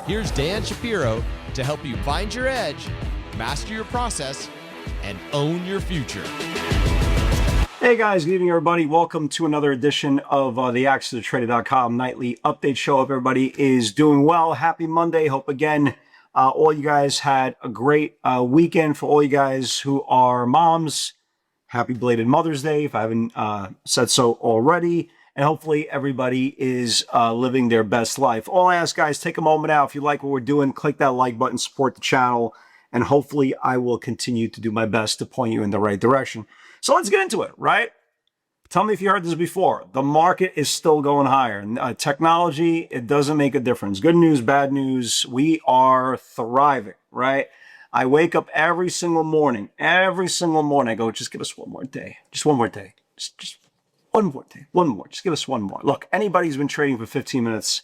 Here's Dan Shapiro to help you find your edge, master your process, and own your future. Hey guys, good evening everybody. Welcome to another edition of the AccessToTrader.com nightly update show. Hope everybody is doing well. Happy Monday. Hope again all you guys had a great weekend. For all you guys who are moms, happy belated Mother's Day if I haven't said so already. And hopefully everybody is living their best life. All I ask, guys, take a moment out. If you like what we're doing, click that like button, support the channel, and hopefully I will continue to do my best to point you in the right direction. So let's get into it, right? Tell me if you heard this before. The market is still going higher. Technology, it doesn't make a difference. Good news, bad news, we are thriving, right? I wake up every single morning, I go, just give us one more day. Just one more day. Just one more day. One more. Just give us one more. Look, anybody who's been trading for 15 minutes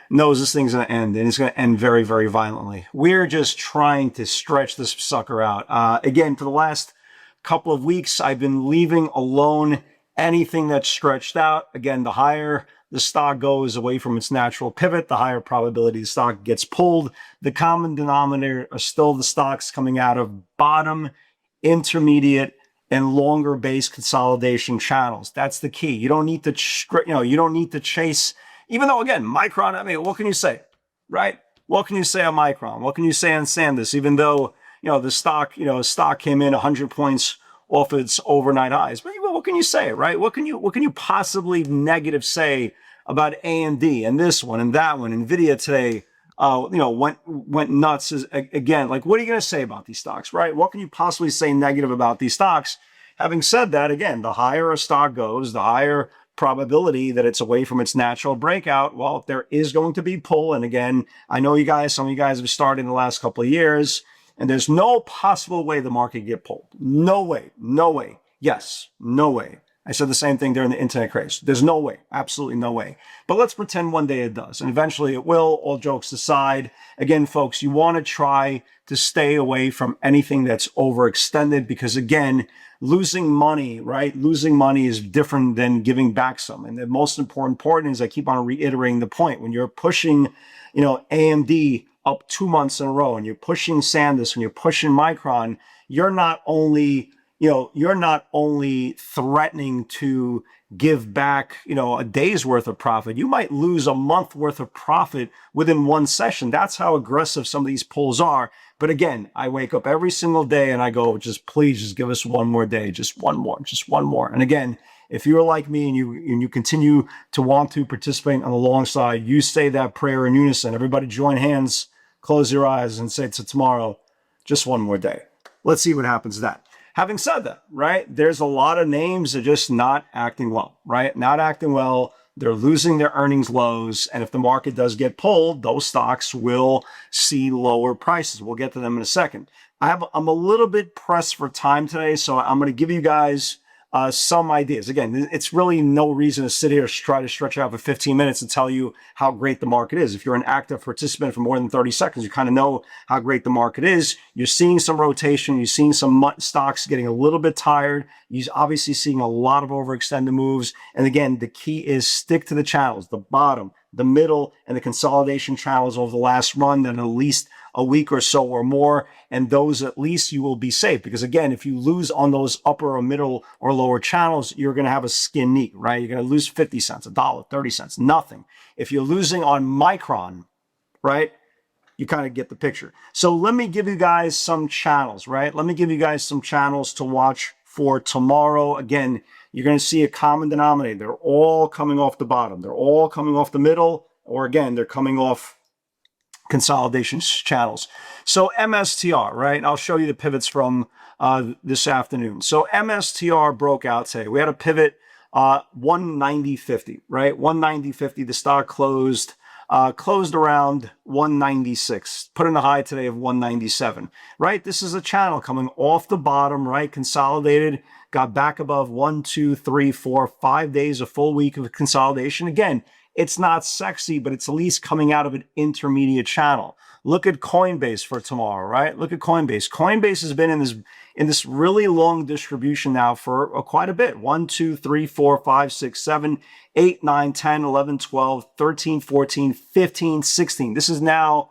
knows this thing's going to end, and it's going to end very, very violently. We're just trying to stretch this sucker out. Again, for the last couple of weeks, I've been leaving alone anything that's stretched out. Again, the higher the stock goes away from its natural pivot, the higher probability the stock gets pulled. The common denominator are still the stocks coming out of bottom, intermediate, and longer base consolidation channels. That's the key. You don't need to, you don't need to chase, even though again, Micron, I mean, what can you say, right? What can you say on Micron? What can you say on SanDisk? Even though, the stock came in 100 points off its overnight highs. But what can you say, right? What can you possibly negative say about AMD and this one and that one? Nvidia today, went nuts again. Like, what are you going to say about these stocks, right? What can you possibly say negative about these stocks? Having said that, again, the higher a stock goes, the higher probability that it's away from its natural breakout. Well, there is going to be pull. And again, I know some of you guys have started in the last couple of years, and there's no possible way the market can get pulled. No way. No way. Yes, no way. I said the same thing during the internet craze. There's no way. Absolutely no way. But let's pretend one day it does. And eventually it will, all jokes aside. Again, folks, you want to try to stay away from anything that's overextended because, again, losing money, right? Losing money is different than giving back some. And the most important part is I keep on reiterating the point. When you're pushing, AMD up 2 months in a row and you're pushing SanDisk and you're pushing Micron, you're not only threatening to give back, a day's worth of profit. You might lose a month worth of profit within one session. That's how aggressive some of these pulls are. But again, I wake up every single day and I go, please just give us one more day. Just one more. And again, if you're like me and you continue to want to participate on the long side, you say that prayer in unison. Everybody join hands, close your eyes and say to tomorrow, just one more day. Let's see what happens then. Having said that, right, there's a lot of names that are just not acting well, right? Not acting well. They're losing their earnings lows. And if the market does get pulled, those stocks will see lower prices. We'll get to them in a second. I'm a little bit pressed for time today, so I'm going to give you guys some ideas. Again, it's really no reason to sit here try to stretch out for 15 minutes and tell you how great the market is. If you're an active participant for more than 30 seconds, you kind of know how great the market is. You're seeing some rotation. You're seeing some stocks getting a little bit tired. You're obviously seeing a lot of overextended moves. And again, the key is stick to the channels, the bottom, the middle, and the consolidation channels over the last run, then at least a week or so or more. And those, at least you will be safe. Because again, if you lose on those upper or middle or lower channels, you're going to have a skin knee, right? You're going to lose 50 cents, $1, 30 cents, nothing. If you're losing on Micron, right, you kind of get the picture. So let me give you guys some channels, right? Let me give you guys some channels to watch for tomorrow. Again, you're going to see a common denominator. They're all coming off the bottom. They're all coming off the middle, or again, they're coming off consolidation channels. So MSTR, right? I'll show you the pivots from this afternoon. So MSTR broke out today. We had a pivot 190.50, right? 190.50. The stock closed around 196, put in a high today of 197, right? This is a channel coming off the bottom, right? Consolidated, got back above 1, 2, 3, 4, 5 days, a full week of consolidation. Again, It's not sexy, but it's at least coming out of an intermediate channel. Look at Coinbase for tomorrow, right? Look at Coinbase. Coinbase has been in this really long distribution now for quite a bit. 1, 2, 3, 4, 5, 6, 7, 8, 9, 10, 11, 12, 13, 14, 15, 16. This is now,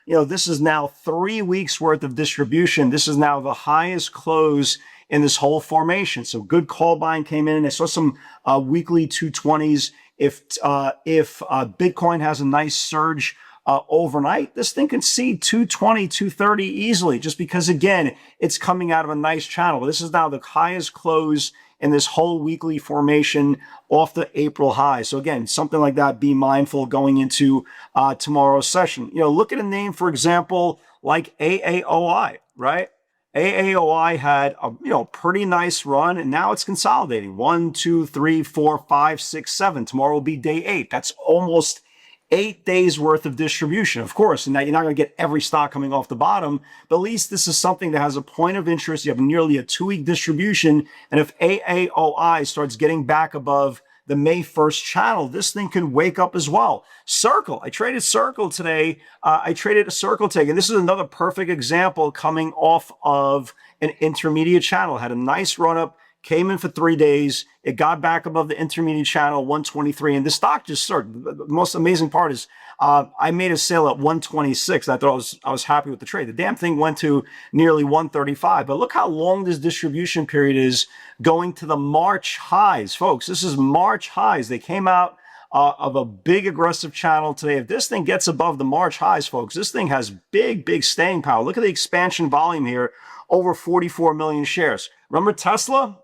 this is now 3 weeks worth of distribution. This is now the highest close in this whole formation. So good call buying came in. I saw some weekly 220s. If Bitcoin has a nice surge overnight, this thing can see 220, 230 easily, just because, again, it's coming out of a nice channel. But this is now the highest close in this whole weekly formation off the April high. So again, something like that, be mindful going into tomorrow's session. Look at a name, for example, like AAOI, right? AAOI had a pretty nice run, and now it's consolidating. 1, 2, 3, 4, 5, 6, 7. Tomorrow will be day 8. That's almost 8 days worth of distribution. Of course, and now you're not going to get every stock coming off the bottom, but at least this is something that has a point of interest. You have nearly a 2-week distribution, and if AAOI starts getting back above the May 1st channel, this thing can wake up as well. Circle, I traded Circle today. I traded a Circle take, and this is another perfect example coming off of an intermediate channel. Had a nice run up, came in for 3 days. It got back above the intermediate channel, 123, and the stock just started. The most amazing part is I made a sale at 126. I thought I was happy with the trade. The damn thing went to nearly 135. But look how long this distribution period is going to the March highs, folks. This is March highs. They came out of a big aggressive channel today. If this thing gets above the March highs, folks, this thing has big staying power. Look at the expansion volume here, over 44 million shares. Remember Tesla?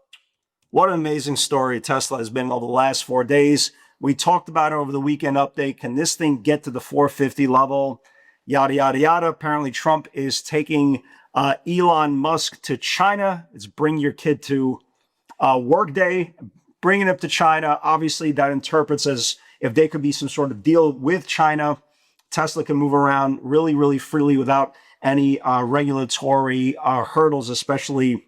What an amazing story Tesla has been over the last 4 days. We talked about it over the weekend update. Can this thing get to the 450 level? Yada, yada, yada. Apparently, Trump is taking Elon Musk to China. It's bring your kid to work day, bringing him to China. Obviously, that interprets as if they could be some sort of deal with China. Tesla can move around really freely without any regulatory hurdles, especially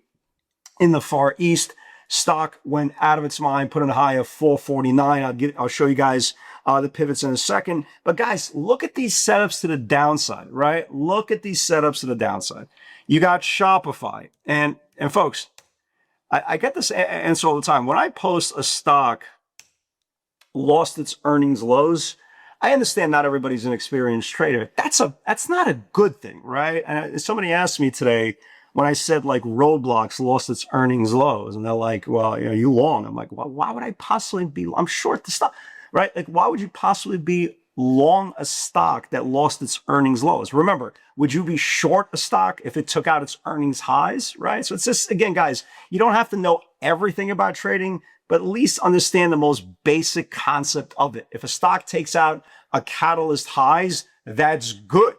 in the Far East. Stock went out of its mind, put in a high of 449. I'll show you guys the pivots in a second. But guys, look at these setups to the downside, right? Look at these setups to the downside. You got Shopify. And folks, I get this answer all the time. When I post a stock lost its earnings lows, I understand not everybody's an experienced trader. That's not a good thing, right? And somebody asked me today, when I said like Roblox lost its earnings lows, and they're like, well, you long. I'm like, well, why would I possibly be, I'm short the stock, right? Like, why would you possibly be long a stock that lost its earnings lows? Remember, would you be short a stock if it took out its earnings highs, right? So it's just, again, guys, you don't have to know everything about trading, but at least understand the most basic concept of it. If a stock takes out a catalyst highs, that's good.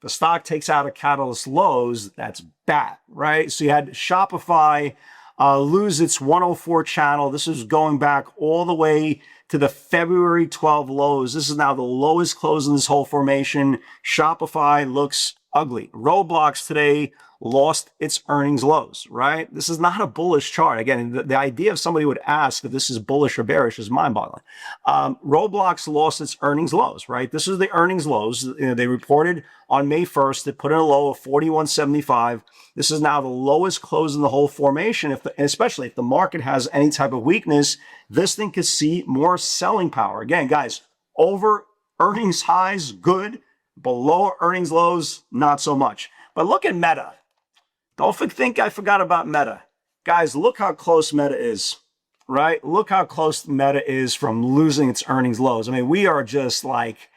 The stock takes out a catalyst lows, that's bad, right? So you had Shopify lose its 104 channel. This is going back all the way to the February 12 lows. This is now the lowest close in this whole formation. Shopify looks ugly. Roblox today lost its earnings lows, right? This is not a bullish chart. Again, the idea of somebody would ask if this is bullish or bearish is mind-boggling. Roblox lost its earnings lows, right? This is the earnings lows. They reported on May 1st. They put in a low of 41.75. This is now the lowest close in the whole formation. Especially if the market has any type of weakness, this thing could see more selling power. Again, guys, over earnings highs, good. Below earnings lows, not so much. But look at Meta. Don't think I forgot about Meta. Guys, look how close Meta is, right? Look how close Meta is from losing its earnings lows. I mean, we are just like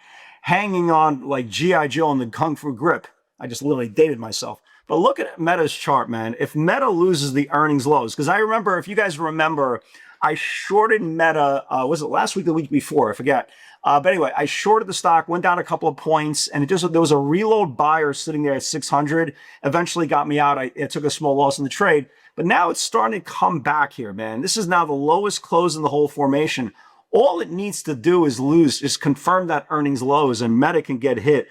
hanging on like G.I. Joe in the Kung Fu grip. I just literally dated myself. But look at Meta's chart, man. If Meta loses the earnings lows, because I remember, if you guys remember, I shorted Meta, was it last week or the week before? I forget. But anyway, I shorted the stock, went down a couple of points, and there was a reload buyer sitting there at 600. Eventually got me out. It took a small loss in the trade. But now it's starting to come back here, man. This is now the lowest close in the whole formation. All it needs to do is confirm that earnings lows, and Meta can get hit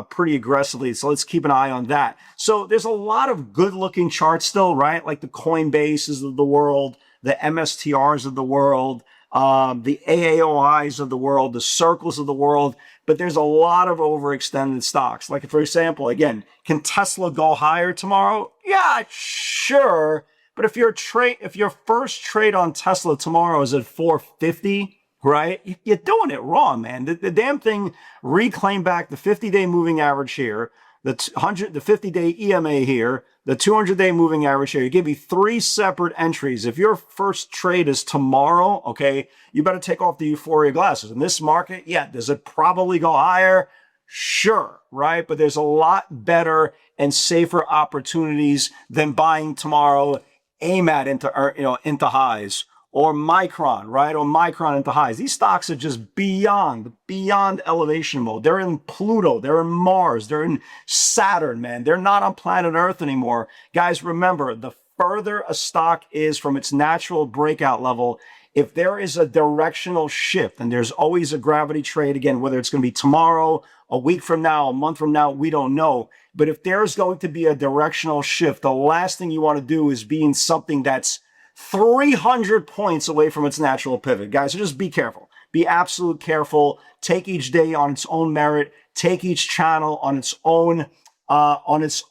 pretty aggressively. So let's keep an eye on that. So there's a lot of good-looking charts still, right? Like the Coinbases of the world, the MSTRs of the world. the AAOIs of the world, the circles of the world, but there's a lot of overextended stocks. Like, for example, again, can Tesla go higher tomorrow? Yeah, sure. But if your first trade on Tesla tomorrow is at 450, right? You're doing it wrong, man. The damn thing reclaimed back the 50-day moving average here, the 50-day EMA here, the 200-day moving average here. You give me 3 separate entries. If your first trade is tomorrow, okay, you better take off the euphoria glasses. In this market, yeah, does it probably go higher? Sure, right? But there's a lot better and safer opportunities than buying tomorrow AMAT into highs, or Micron, right? Or Micron into highs. These stocks are just beyond elevation mode. They're in Pluto. They're in Mars. They're in Saturn, man. They're not on planet Earth anymore. Guys, remember, the further a stock is from its natural breakout level, if there is a directional shift, and there's always a gravity trade, again, whether it's going to be tomorrow, a week from now, a month from now, we don't know. But if there's going to be a directional shift, the last thing you want to do is be in something that's 300 points away from its natural pivot. Guys, so just be careful. Be absolute careful. Take each day on its own merit. Take each channel on its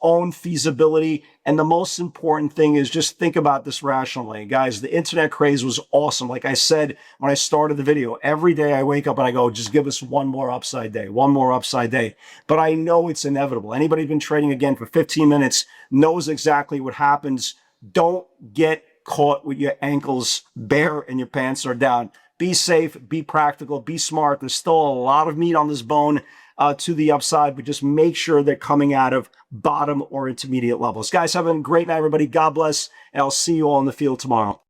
own feasibility. And the most important thing is just think about this rationally. Guys, the internet craze was awesome. Like I said when I started the video, every day I wake up and I go, just give us one more upside day, one more upside day. But I know it's inevitable. Anybody who's been trading again for 15 minutes knows exactly what happens. Don't get caught with your ankles bare and your pants are down. Be safe, be practical, be smart. There's still a lot of meat on this bone to the upside, but just make sure they're coming out of bottom or intermediate levels. Guys, have a great night, everybody. God bless, and I'll see you all in the field tomorrow.